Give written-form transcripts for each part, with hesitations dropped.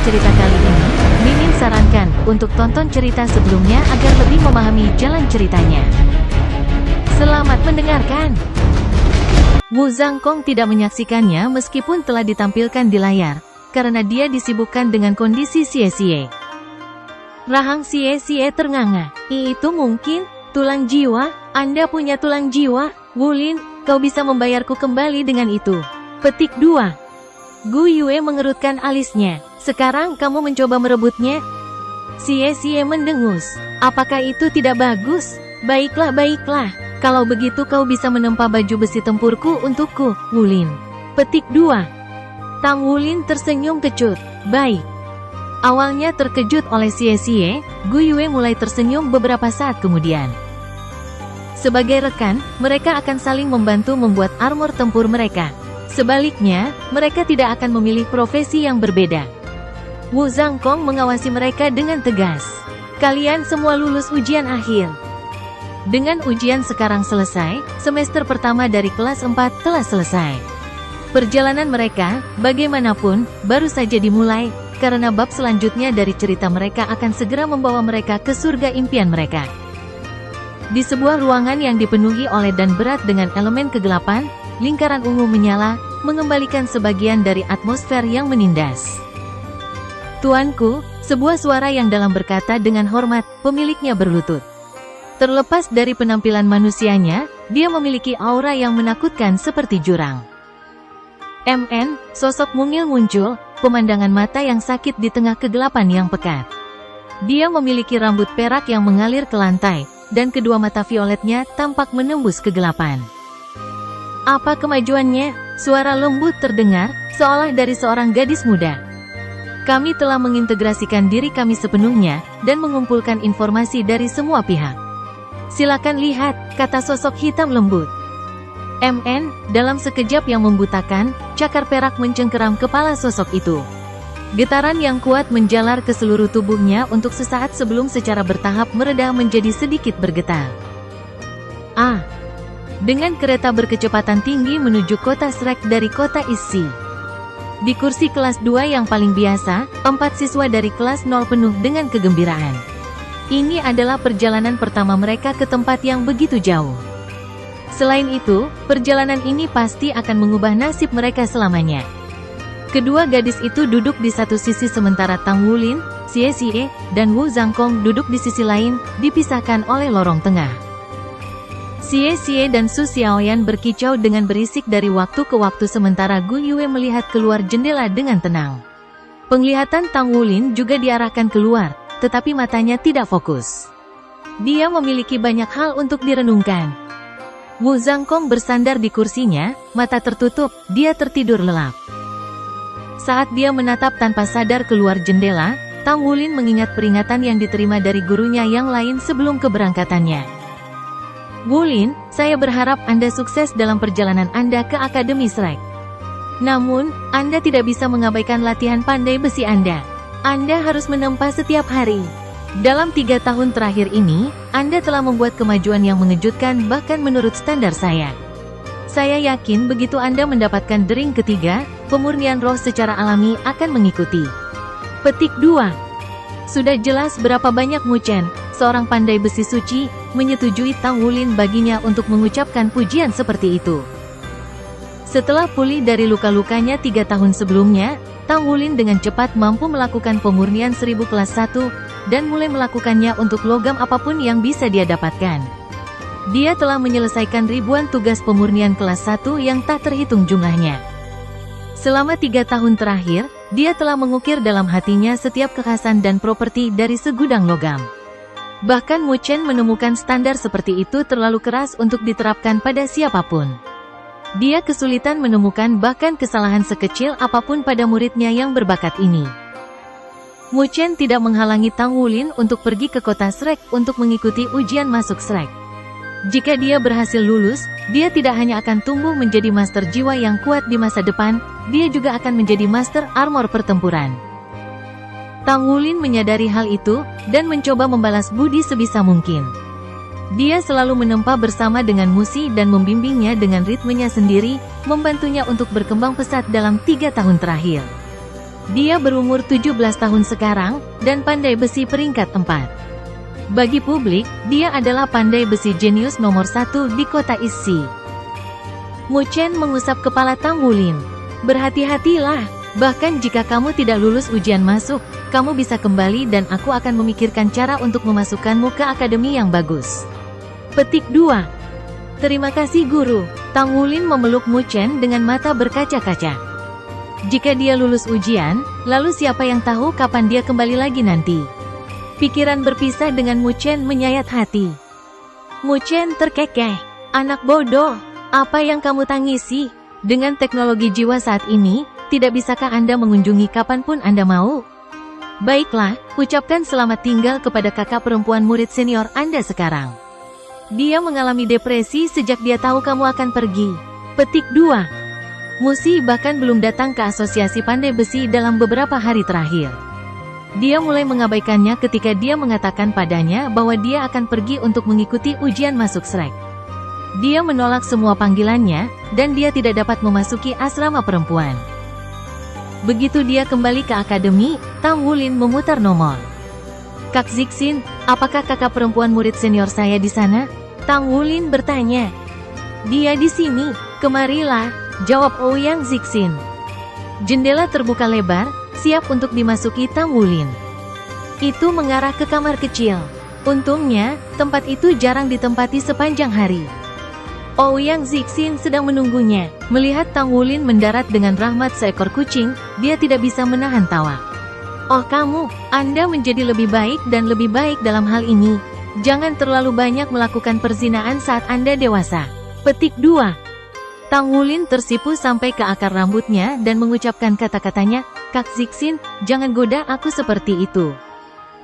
cerita kali ini, Mimin sarankan untuk tonton cerita sebelumnya agar lebih memahami jalan ceritanya. Selamat mendengarkan. Wu Zhangkong tidak menyaksikannya meskipun telah ditampilkan di layar, karena dia disibukkan dengan kondisi Xie. Rahang Xie ternganga. Itu mungkin? Tulang jiwa? Anda punya tulang jiwa? Wulin, kau bisa membayarku kembali dengan itu. Petik 2. Gu Yue mengerutkan alisnya. Sekarang kamu mencoba merebutnya? Xie mendengus. Apakah itu tidak bagus? Baiklah. Kalau begitu kau bisa menempa baju besi tempurku untukku, Wulin. Petik 2. Tang Wulin tersenyum kecut. Baik. Awalnya terkejut oleh Xie, Gu Yue mulai tersenyum beberapa saat kemudian. Sebagai rekan, mereka akan saling membantu membuat armor tempur mereka. Sebaliknya, mereka tidak akan memilih profesi yang berbeda. Wu Zhangkong mengawasi mereka dengan tegas. Kalian semua lulus ujian akhir. Dengan ujian sekarang selesai, semester pertama dari kelas 4 telah selesai. Perjalanan mereka, bagaimanapun, baru saja dimulai, karena bab selanjutnya dari cerita mereka akan segera membawa mereka ke surga impian mereka. Di sebuah ruangan yang dipenuhi oleh dan berat dengan elemen kegelapan, lingkaran ungu menyala, mengembalikan sebagian dari atmosfer yang menindas. Tuanku, sebuah suara yang dalam berkata dengan hormat, pemiliknya berlutut. Terlepas dari penampilan manusianya, dia memiliki aura yang menakutkan seperti jurang. Sosok mungil muncul, pemandangan mata yang sakit di tengah kegelapan yang pekat. Dia memiliki rambut perak yang mengalir ke lantai, dan kedua mata violetnya tampak menembus kegelapan. Apa kemajuannya? Suara lembut terdengar, seolah dari seorang gadis muda. Kami telah mengintegrasikan diri kami sepenuhnya, dan mengumpulkan informasi dari semua pihak. Silakan lihat, kata sosok hitam lembut. Dalam sekejap yang membutakan, cakar perak mencengkeram kepala sosok itu. Getaran yang kuat menjalar ke seluruh tubuhnya untuk sesaat sebelum secara bertahap mereda menjadi sedikit bergetar. Dengan kereta berkecepatan tinggi menuju kota Shrek dari kota Isi. Di kursi kelas 2 yang paling biasa, 4 siswa dari kelas 0 penuh dengan kegembiraan. Ini adalah perjalanan pertama mereka ke tempat yang begitu jauh. Selain itu, perjalanan ini pasti akan mengubah nasib mereka selamanya. Kedua gadis itu duduk di satu sisi sementara Tang Wulin, Xie, dan Wu Zhangkong duduk di sisi lain, dipisahkan oleh lorong tengah. Xie dan Su Xiaoyan berkicau dengan berisik dari waktu ke waktu sementara Gu Yue melihat keluar jendela dengan tenang. Penglihatan Tang Wulin juga diarahkan keluar, tetapi matanya tidak fokus. Dia memiliki banyak hal untuk direnungkan. Wu Zhangkong bersandar di kursinya, mata tertutup, dia tertidur lelap. Saat dia menatap tanpa sadar keluar jendela, Tang Wulin mengingat peringatan yang diterima dari gurunya yang lain sebelum keberangkatannya. Wulin, saya berharap Anda sukses dalam perjalanan Anda ke Akademi Shrek. Namun, Anda tidak bisa mengabaikan latihan pandai besi Anda. Anda harus menempa setiap hari. Dalam 3 tahun terakhir ini, Anda telah membuat kemajuan yang mengejutkan bahkan menurut standar saya. Saya yakin begitu Anda mendapatkan dering ketiga, pemurnian roh secara alami akan mengikuti. Petik 2. Sudah jelas berapa banyak Mu Chen, seorang pandai besi suci, menyetujui Tang Wulin baginya untuk mengucapkan pujian seperti itu. Setelah pulih dari luka-lukanya 3 tahun sebelumnya, Tang Wulin dengan cepat mampu melakukan pemurnian 1000 kelas 1, dan mulai melakukannya untuk logam apapun yang bisa dia dapatkan. Dia telah menyelesaikan ribuan tugas pemurnian kelas 1 yang tak terhitung jumlahnya. Selama 3 tahun terakhir, dia telah mengukir dalam hatinya setiap kekhasan dan properti dari segudang logam. Bahkan Mu Chen menemukan standar seperti itu terlalu keras untuk diterapkan pada siapapun. Dia kesulitan menemukan bahkan kesalahan sekecil apapun pada muridnya yang berbakat ini. Mu Chen tidak menghalangi Tang Wulin untuk pergi ke kota Shrek untuk mengikuti ujian masuk Shrek. Jika dia berhasil lulus, dia tidak hanya akan tumbuh menjadi master jiwa yang kuat di masa depan, dia juga akan menjadi master armor pertempuran. Tang Wulin menyadari hal itu, dan mencoba membalas budi sebisa mungkin. Dia selalu menempa bersama dengan Musi dan membimbingnya dengan ritmenya sendiri, membantunya untuk berkembang pesat dalam 3 tahun terakhir. Dia berumur 17 tahun sekarang, dan pandai besi peringkat 4. Bagi publik, dia adalah pandai besi jenius nomor 1 di kota Issy. Mu Chen mengusap kepala Tang Wulin. Berhati-hatilah, bahkan jika kamu tidak lulus ujian masuk, kamu bisa kembali dan aku akan memikirkan cara untuk memasukkanmu ke akademi yang bagus. Petik 2. Terima kasih guru. Tang Wulin memeluk Mu Chen dengan mata berkaca-kaca. Jika dia lulus ujian, lalu siapa yang tahu kapan dia kembali lagi nanti? Pikiran berpisah dengan Mu Chen menyayat hati. Mu Chen terkekeh. Anak bodoh, apa yang kamu tangisi? Dengan teknologi jiwa saat ini, tidak bisakah Anda mengunjungi kapanpun Anda mau? Baiklah, ucapkan selamat tinggal kepada kakak perempuan murid senior Anda sekarang. Dia mengalami depresi sejak dia tahu kamu akan pergi. Petik 2. Musi bahkan belum datang ke asosiasi pandai besi dalam beberapa hari terakhir. Dia mulai mengabaikannya ketika dia mengatakan padanya bahwa dia akan pergi untuk mengikuti ujian masuk SREC. Dia menolak semua panggilannya, dan dia tidak dapat memasuki asrama perempuan. Begitu dia kembali ke akademi, Tang Wulin memutar nomor. Kak Zixin, apakah kakak perempuan murid senior saya di sana? Tang Wulin bertanya. Dia di sini, kemarilah. Jawab Ouyang Zixin. Jendela terbuka lebar, siap untuk dimasuki Tang Wulin. Itu mengarah ke kamar kecil. Untungnya, tempat itu jarang ditempati sepanjang hari. Ouyang Zixin sedang menunggunya. Melihat Tang Wulin mendarat dengan rahmat seekor kucing, dia tidak bisa menahan tawa. Oh kamu, Anda menjadi lebih baik dan lebih baik dalam hal ini. Jangan terlalu banyak melakukan perzinaan saat Anda dewasa. Petik 2. Tang Wulin tersipu sampai ke akar rambutnya dan mengucapkan kata-katanya, Kak Zixin, jangan goda aku seperti itu.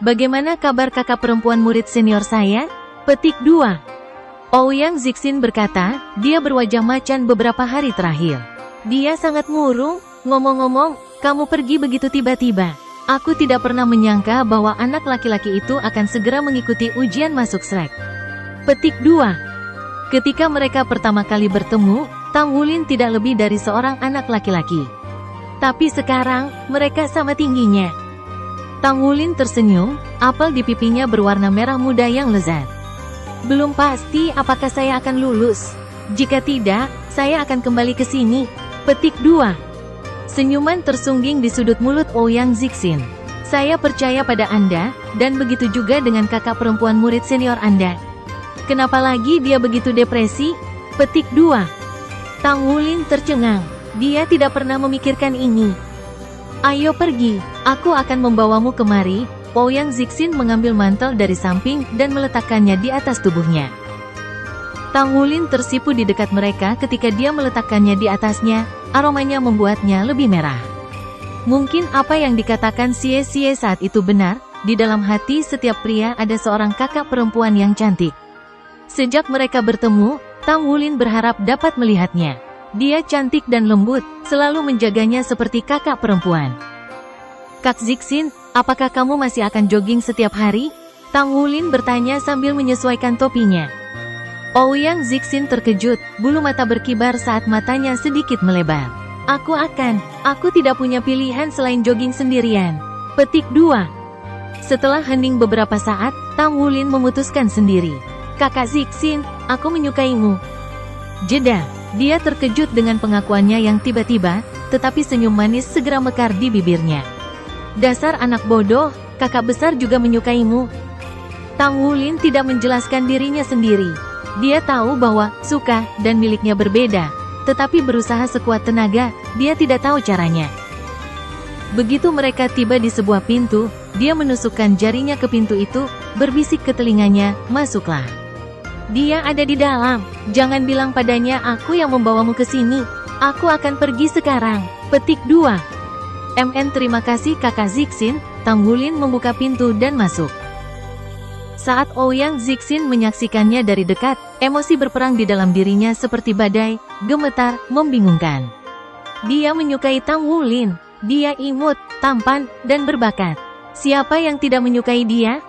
Bagaimana kabar kakak perempuan murid senior saya? Petik 2. Ouyang Zixin berkata, dia berwajah macan beberapa hari terakhir. Dia sangat murung, ngomong-ngomong, kamu pergi begitu tiba-tiba. Aku tidak pernah menyangka bahwa anak laki-laki itu akan segera mengikuti ujian masuk SREC. Petik 2. Ketika mereka pertama kali bertemu, Tang Wulin tidak lebih dari seorang anak laki-laki. Tapi sekarang, mereka sama tingginya. Tang Wulin tersenyum, apel di pipinya berwarna merah muda yang lezat. Belum pasti apakah saya akan lulus. Jika tidak, saya akan kembali ke sini. Petik 2. Senyuman tersungging di sudut mulut Ouyang Zixin. Saya percaya pada Anda, dan begitu juga dengan kakak perempuan murid senior Anda. Kenapa lagi dia begitu depresi? Petik 2. Tang Wulin tercengang. Dia tidak pernah memikirkan ini. Ayo pergi, aku akan membawamu kemari. Ouyang Zixin mengambil mantel dari samping dan meletakkannya di atas tubuhnya. Tang Wulin tersipu di dekat mereka ketika dia meletakkannya di atasnya, aromanya membuatnya lebih merah. Mungkin apa yang dikatakan Xie saat itu benar, di dalam hati setiap pria ada seorang kakak perempuan yang cantik. Sejak mereka bertemu, Tang Wulin berharap dapat melihatnya. Dia cantik dan lembut, selalu menjaganya seperti kakak perempuan. Kak Zixin, apakah kamu masih akan jogging setiap hari? Tang Wulin bertanya sambil menyesuaikan topinya. Ouyang Zixin terkejut, bulu mata berkibar saat matanya sedikit melebar. Aku tidak punya pilihan selain jogging sendirian. Petik 2. Setelah hening beberapa saat, Tang Wulin memutuskan sendiri. Kakak Zixin, aku menyukaimu. Jeda, dia terkejut dengan pengakuannya yang tiba-tiba, tetapi senyum manis segera mekar di bibirnya. Dasar anak bodoh, kakak besar juga menyukaimu. Tang Wulin tidak menjelaskan dirinya sendiri. Dia tahu bahwa suka dan miliknya berbeda, tetapi berusaha sekuat tenaga, dia tidak tahu caranya. Begitu mereka tiba di sebuah pintu, dia menusukkan jarinya ke pintu itu, berbisik ke telinganya, masuklah. Dia ada di dalam, jangan bilang padanya aku yang membawamu ke sini. Aku akan pergi sekarang. Petik 2. Terima kasih kakak Zixin. Tang Wulin membuka pintu dan masuk. Saat Ouyang Zixin menyaksikannya dari dekat, emosi berperang di dalam dirinya seperti badai, gemetar, membingungkan. Dia menyukai Tang Wulin. Dia imut, tampan, dan berbakat. Siapa yang tidak menyukai dia?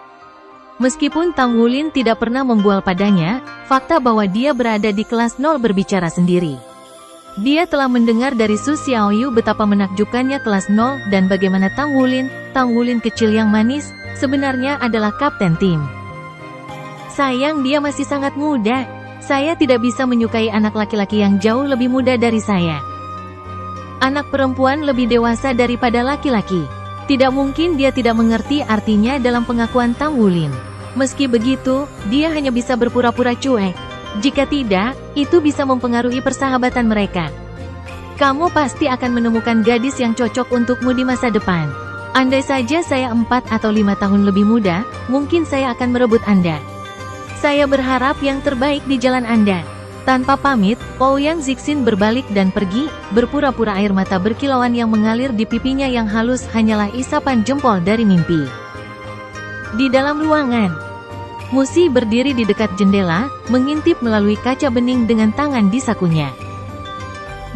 Meskipun Tang Wulin tidak pernah membual padanya, fakta bahwa dia berada di kelas 0 berbicara sendiri. Dia telah mendengar dari Su Xiaoyu betapa menakjubkannya kelas 0 dan bagaimana Tang Wulin kecil yang manis, sebenarnya adalah kapten tim. Sayang dia masih sangat muda. Saya tidak bisa menyukai anak laki-laki yang jauh lebih muda dari saya. Anak perempuan lebih dewasa daripada laki-laki. Tidak mungkin dia tidak mengerti artinya dalam pengakuan Tang Wulin. Meski begitu, dia hanya bisa berpura-pura cuek. Jika tidak, itu bisa mempengaruhi persahabatan mereka. Kamu pasti akan menemukan gadis yang cocok untukmu di masa depan. Andai saja saya 4 atau 5 tahun lebih muda, mungkin saya akan merebut Anda. Saya berharap yang terbaik di jalan Anda. Tanpa pamit, Ouyang Zixin berbalik dan pergi, berpura-pura air mata berkilauan yang mengalir di pipinya yang halus hanyalah isapan jempol dari mimpi. Di dalam ruangan, Musi berdiri di dekat jendela, mengintip melalui kaca bening dengan tangan di sakunya.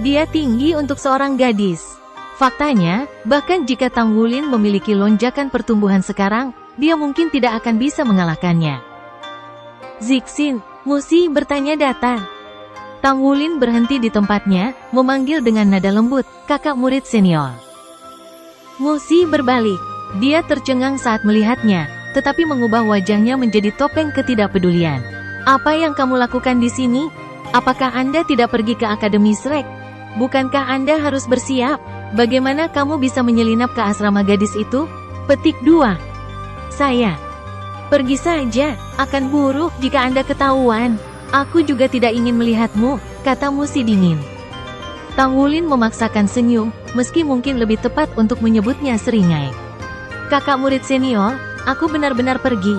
Dia tinggi untuk seorang gadis. Faktanya, bahkan jika Tang Wulin memiliki lonjakan pertumbuhan sekarang, dia mungkin tidak akan bisa mengalahkannya. Zixin, Musi bertanya datar. Tang Wulin berhenti di tempatnya, memanggil dengan nada lembut, kakak murid senior. Musi berbalik. Dia tercengang saat melihatnya, tetapi mengubah wajahnya menjadi topeng ketidakpedulian. Apa yang kamu lakukan di sini? Apakah Anda tidak pergi ke Akademi Shrek? Bukankah Anda harus bersiap? Bagaimana kamu bisa menyelinap ke asrama gadis itu? Petik 2. Saya. Pergi saja, akan buruk jika Anda ketahuan. Aku juga tidak ingin melihatmu, kata Musi dingin. Tang Wulin memaksakan senyum, meski mungkin lebih tepat untuk menyebutnya seringai. Kakak murid senior, aku benar-benar pergi.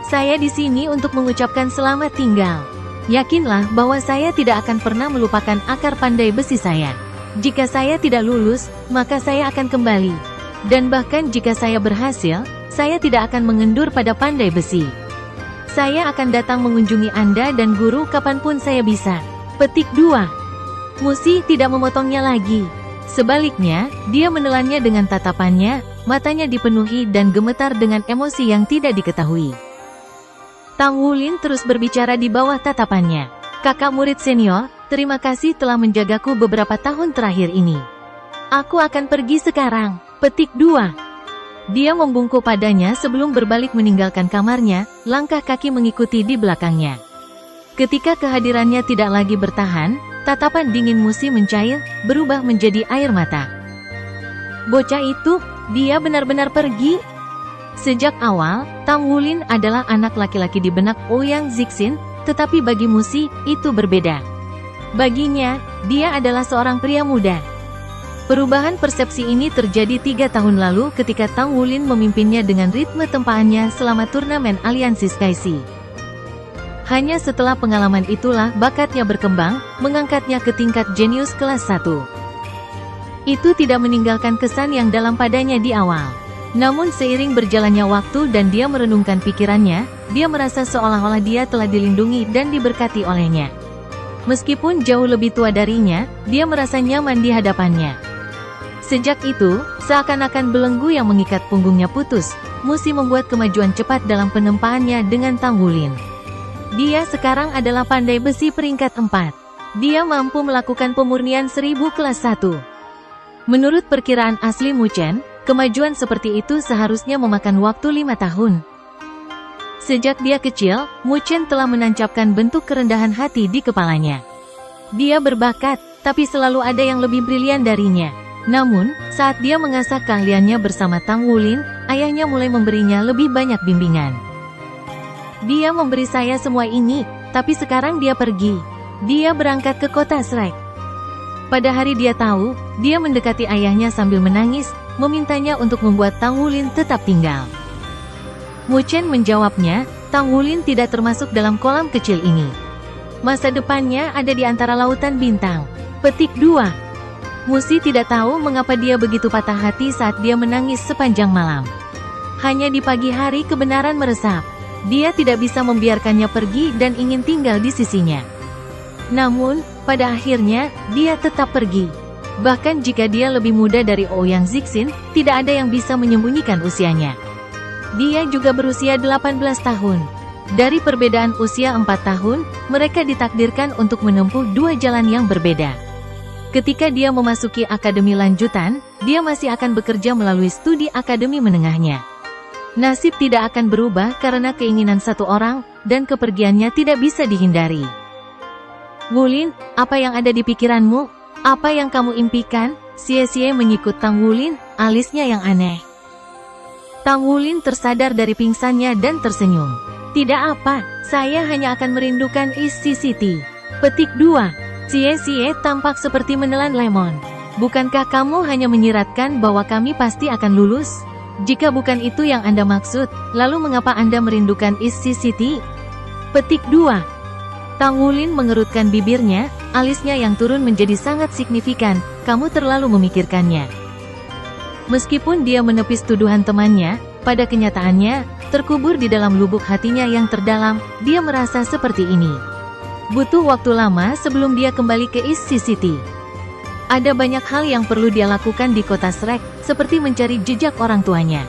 Saya di sini untuk mengucapkan selamat tinggal. Yakinlah bahwa saya tidak akan pernah melupakan akar pandai besi saya. Jika saya tidak lulus, maka saya akan kembali. Dan bahkan jika saya berhasil, saya tidak akan mengendur pada pandai besi. Saya akan datang mengunjungi Anda dan guru kapanpun saya bisa. Petik 2. Musi tidak memotongnya lagi. Sebaliknya, dia menelannya dengan tatapannya, matanya dipenuhi dan gemetar dengan emosi yang tidak diketahui. Tang Wulin terus berbicara di bawah tatapannya. Kakak murid senior, terima kasih telah menjagaku beberapa tahun terakhir ini. Aku akan pergi sekarang. Petik 2. Dia membungkuk padanya sebelum berbalik meninggalkan kamarnya, langkah kaki mengikuti di belakangnya. Ketika kehadirannya tidak lagi bertahan, tatapan dingin Musi mencair, berubah menjadi air mata. Bocah itu, dia benar-benar pergi. Sejak awal, Tang Wulin adalah anak laki-laki di benak Ouyang Zixin, tetapi bagi Musi, itu berbeda. Baginya, dia adalah seorang pria muda. Perubahan persepsi ini terjadi 3 tahun lalu ketika Tang Wulin memimpinnya dengan ritme tempaannya selama turnamen Aliansi Skysi. Hanya setelah pengalaman itulah bakatnya berkembang, mengangkatnya ke tingkat jenius kelas 1. Itu tidak meninggalkan kesan yang dalam padanya di awal. Namun seiring berjalannya waktu dan dia merenungkan pikirannya, dia merasa seolah-olah dia telah dilindungi dan diberkati olehnya. Meskipun jauh lebih tua darinya, dia merasa nyaman di hadapannya. Sejak itu, seakan-akan belenggu yang mengikat punggungnya putus, Musi membuat kemajuan cepat dalam penempaannya dengan Tang Wulin. Dia sekarang adalah pandai besi peringkat 4. Dia mampu melakukan pemurnian 1000 kelas 1. Menurut perkiraan asli Muchen, kemajuan seperti itu seharusnya memakan waktu 5 tahun. Sejak dia kecil, Muchen telah menancapkan bentuk kerendahan hati di kepalanya. Dia berbakat, tapi selalu ada yang lebih brilian darinya. Namun, saat dia mengasah keahliannya bersama Tang Wulin, ayahnya mulai memberinya lebih banyak bimbingan. Dia memberi saya semua ini, tapi sekarang dia pergi. Dia berangkat ke kota Shrek. Pada hari dia tahu, dia mendekati ayahnya sambil menangis, memintanya untuk membuat Tang Wulin tetap tinggal. Muchen menjawabnya, Tang Wulin tidak termasuk dalam kolam kecil ini. Masa depannya ada di antara lautan bintang. Petik 2. Musi tidak tahu mengapa dia begitu patah hati saat dia menangis sepanjang malam. Hanya di pagi hari kebenaran meresap. Dia tidak bisa membiarkannya pergi dan ingin tinggal di sisinya. Namun, pada akhirnya, dia tetap pergi. Bahkan jika dia lebih muda dari Ouyang Zixin, tidak ada yang bisa menyembunyikan usianya. Dia juga berusia 18 tahun. Dari perbedaan usia 4 tahun, mereka ditakdirkan untuk menempuh 2 jalan yang berbeda. Ketika dia memasuki akademi lanjutan, dia masih akan bekerja melalui studi akademi menengahnya. Nasib tidak akan berubah karena keinginan satu orang, dan kepergiannya tidak bisa dihindari. Wulin, apa yang ada di pikiranmu? Apa yang kamu impikan? Xie menyikut Tang Wulin, alisnya yang aneh. Tang Wulin tersadar dari pingsannya dan tersenyum. Tidak apa, saya hanya akan merindukan isi City. Petik 2. Xie tampak seperti menelan lemon. Bukankah kamu hanya menyiratkan bahwa kami pasti akan lulus? Jika bukan itu yang Anda maksud, lalu mengapa Anda merindukan isi City? Petik 2. Tang Wulin mengerutkan bibirnya, alisnya yang turun menjadi sangat signifikan. Kamu terlalu memikirkannya. Meskipun dia menepis tuduhan temannya, pada kenyataannya, terkubur di dalam lubuk hatinya yang terdalam, dia merasa seperti ini. Butuh waktu lama sebelum dia kembali ke Isi City. Ada banyak hal yang perlu dia lakukan di kota Shrek, seperti mencari jejak orang tuanya.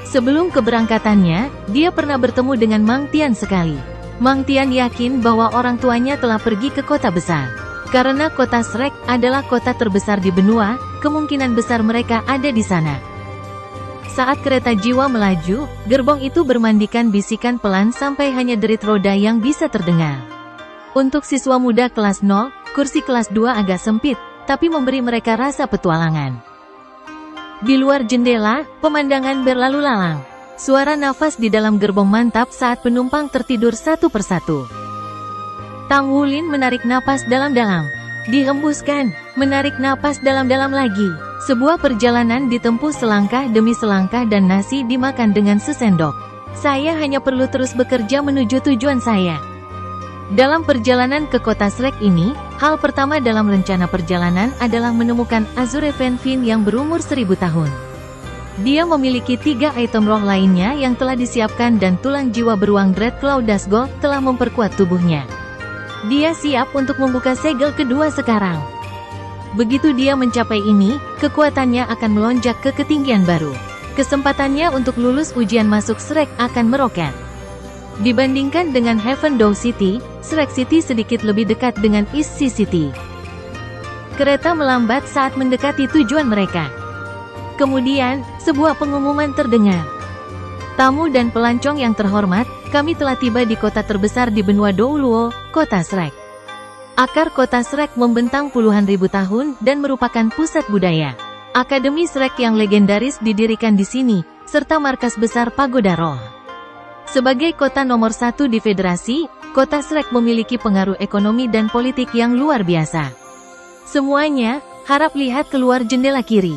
Sebelum keberangkatannya, dia pernah bertemu dengan Mang Tian sekali. Mang Tian yakin bahwa orang tuanya telah pergi ke kota besar. Karena kota Shrek adalah kota terbesar di benua, kemungkinan besar mereka ada di sana. Saat kereta jiwa melaju, gerbong itu bermandikan bisikan pelan sampai hanya derit roda yang bisa terdengar. Untuk siswa muda kelas 0, kursi kelas 2 agak sempit, tapi memberi mereka rasa petualangan. Di luar jendela, pemandangan berlalu lalang. Suara nafas di dalam gerbong mantap saat penumpang tertidur satu persatu. Tang Wulin menarik napas dalam-dalam. Dihembuskan, menarik napas dalam-dalam lagi. Sebuah perjalanan ditempuh selangkah demi selangkah dan nasi dimakan dengan sesendok. Saya hanya perlu terus bekerja menuju tujuan saya. Dalam perjalanan ke kota Shrek ini, hal pertama dalam rencana perjalanan adalah menemukan Azure Fanfin yang berumur 1000 tahun. Dia memiliki 3 item roh lainnya yang telah disiapkan dan tulang jiwa beruang Dread Claw Dazgol telah memperkuat tubuhnya. Dia siap untuk membuka segel kedua sekarang. Begitu dia mencapai ini, kekuatannya akan melonjak ke ketinggian baru. Kesempatannya untuk lulus ujian masuk Shrek akan meroket. Dibandingkan dengan Heaven Dow City, Shrek City sedikit lebih dekat dengan East Sea City. Kereta melambat saat mendekati tujuan mereka. Kemudian, sebuah pengumuman terdengar. Tamu dan pelancong yang terhormat, kami telah tiba di kota terbesar di benua Douluo, kota Shrek. Akar kota Shrek membentang puluhan ribu tahun dan merupakan pusat budaya. Akademi Shrek yang legendaris didirikan di sini, serta markas besar Pagoda Roh. Sebagai kota nomor 1 di federasi, kota Shrek memiliki pengaruh ekonomi dan politik yang luar biasa. Semuanya, harap lihat keluar jendela kiri.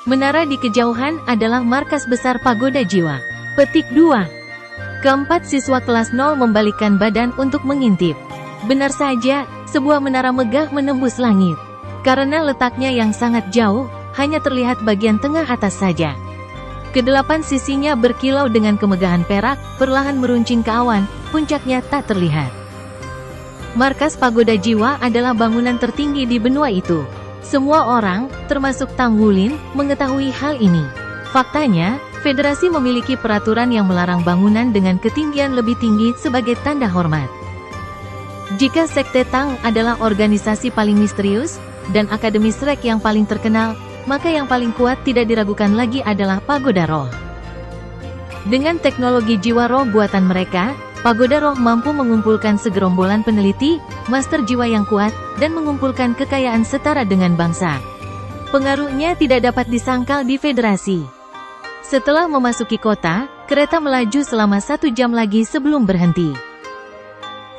Menara di kejauhan adalah markas besar Pagoda Jiwa. Petik 2. Keempat siswa kelas 0 membalikkan badan untuk mengintip. Benar saja, sebuah menara megah menembus langit. Karena letaknya yang sangat jauh, hanya terlihat bagian tengah atas saja. Kedelapan sisinya berkilau dengan kemegahan perak, perlahan meruncing ke awan, puncaknya tak terlihat. Markas Pagoda Jiwa adalah bangunan tertinggi di benua itu. Semua orang, termasuk Tang Wulin, mengetahui hal ini. Faktanya, federasi memiliki peraturan yang melarang bangunan dengan ketinggian lebih tinggi sebagai tanda hormat. Jika Sekte Tang adalah organisasi paling misterius, dan Akademi Shrek yang paling terkenal, maka yang paling kuat tidak diragukan lagi adalah Pagoda Roh. Dengan teknologi jiwa roh buatan mereka, Pagoda Roh mampu mengumpulkan segerombolan peneliti, master jiwa yang kuat, dan mengumpulkan kekayaan setara dengan bangsa. Pengaruhnya tidak dapat disangkal di federasi. Setelah memasuki kota, kereta melaju selama 1 jam lagi sebelum berhenti.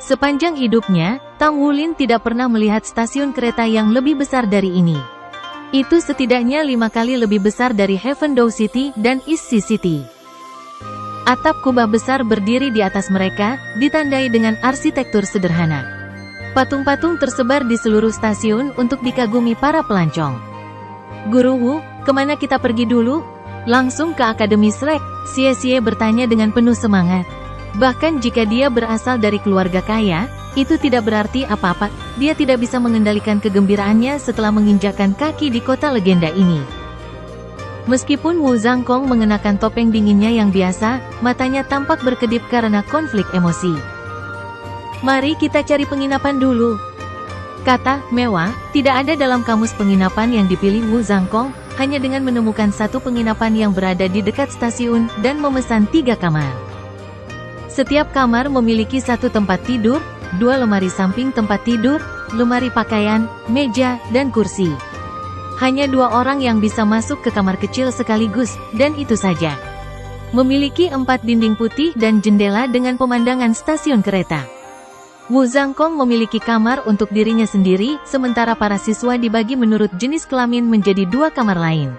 Sepanjang hidupnya, Tang Wulin tidak pernah melihat stasiun kereta yang lebih besar dari ini. Itu setidaknya 5 kali lebih besar dari Heaven Dow City dan East Sea City. Atap kubah besar berdiri di atas mereka, ditandai dengan arsitektur sederhana. Patung-patung tersebar di seluruh stasiun untuk dikagumi para pelancong. Guru Wu, kemana kita pergi dulu? Langsung ke Akademi Shrek, Xie bertanya dengan penuh semangat. Bahkan jika dia berasal dari keluarga kaya, itu tidak berarti apa-apa, dia tidak bisa mengendalikan kegembiraannya setelah menginjakkan kaki di kota legenda ini. Meskipun Wu Zhangkong mengenakan topeng dinginnya yang biasa, matanya tampak berkedip karena konflik emosi. Mari kita cari penginapan dulu. Kata mewah tidak ada dalam kamus penginapan yang dipilih Wu Zhangkong, hanya dengan menemukan satu penginapan yang berada di dekat stasiun dan memesan 3 kamar. Setiap kamar memiliki satu tempat tidur, 2 lemari samping tempat tidur, lemari pakaian, meja, dan kursi. Hanya 2 orang yang bisa masuk ke kamar kecil sekaligus, dan itu saja. Memiliki 4 dinding putih dan jendela dengan pemandangan stasiun kereta. Wu Zhangkong memiliki kamar untuk dirinya sendiri, sementara para siswa dibagi menurut jenis kelamin menjadi 2 kamar lain.